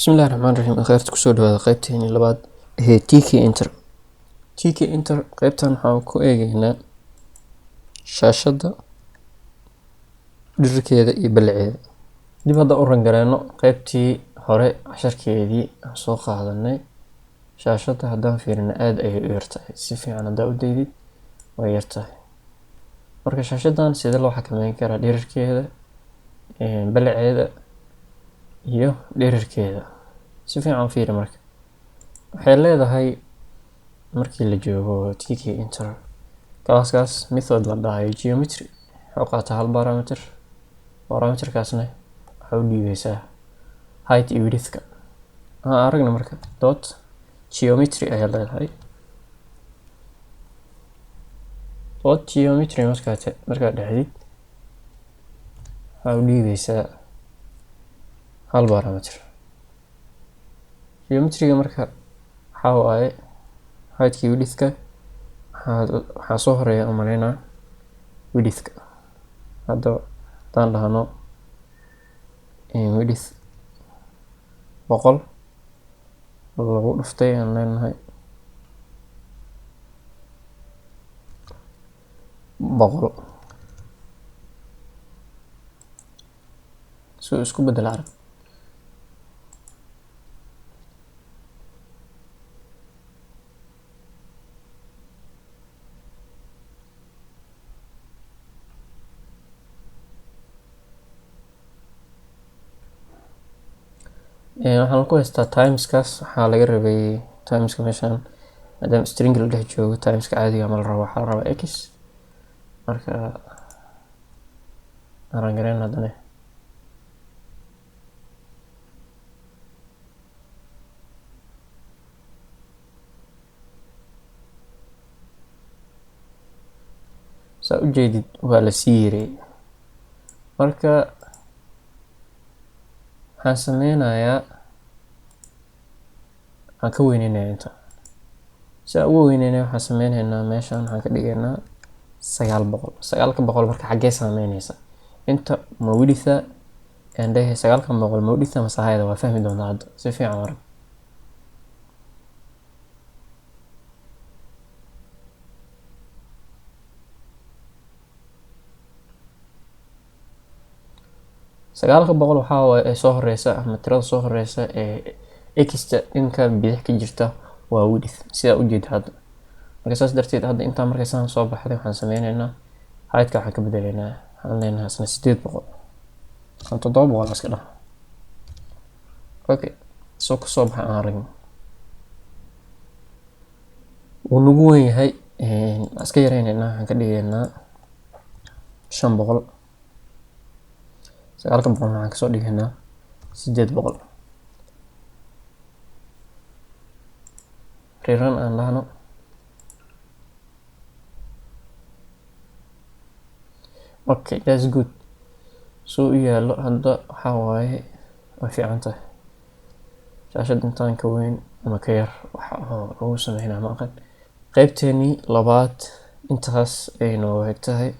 بسم الله الرحمن الرحيم. أخيرت كسود هذا قيبتين اللي بعد هي تيكي انتر قيبتان حاوكو هنا شاشة dhirirkeeda iyo ballaceeda. dib hadda u rangareeno qaybtii hore casharkeedii aan soo qaadanay. shaashada haddaan fiirino aad ayay u yartahay, si fiican haddaa u daydid way yartahay. marka shaashadan sida loo xakameyn karaa dhirirkeeda, ballaceeda iyo dhirirkeeda si fiican fiiri. marka waxay leedahay markii la joogo Tkinter kaaskaas method la dhahayo geometry wuxuu qaataa hal parameterkaasna waxa u dhiibeysaa height iyo widthka. aragna marka dot geometry ayaa leedahay. dot geometry markaa dhexdid waxa u dhiibeysaa hal parameter. geometryga marka waxa waaye height iyo widthka waxaa soo horeeya u maleynaa widthka. hadda haddaan dhahno width 100 lagu dhuftay aan leenahay 100 soo isku bedel arag. waxaan ku haystaa timeskaas. waxaa laga rabay timeska meeshaan maadaama string la dhex joogo timeska caadiga ma la rabo, waxaa la rabaa x. marka araan gareen haddana saa u jeedid waa la sii yareey. marka waxaan sameynayaa waxaan ka weyneynaya inta. si aan ugu weyneynaya waxaan sameynaynaa meeshaan waxaan ka dhigaynaa 900. marka xaggee saameynaysa inta ma widitha and 900 ma widitha masahayda waa fahmi doontaa hadda si fiican arag. sagaalka boqol waxaa waaye ee soo horeysa ama tirada soo horeysa ee xta dhanka bidix ka jirta waa width sida u jeed hadda. marka saas darteed hadda intaa markay saan soo baxday waxaan sameynaynaa heightka waxaan ka bedeleynaa waxaan leenahay isna 800 aan 700 iska dhaaf. okay soo ku soo baxay aan aragno wuu nagu weyn yahay. iska yareynaynaa waxaan ka dhigaynaa 500. 900 waxaan kasoo dhigaynaa 800. rerun aan lahno okay that's good. soo u yaalo hadda waxaa waaye way fiican tahay. shaashad intaan ka weyn ama ka yar waxa lagu sameynaa ma aqan. qaybteeni labaad intaas ay noo egtahay.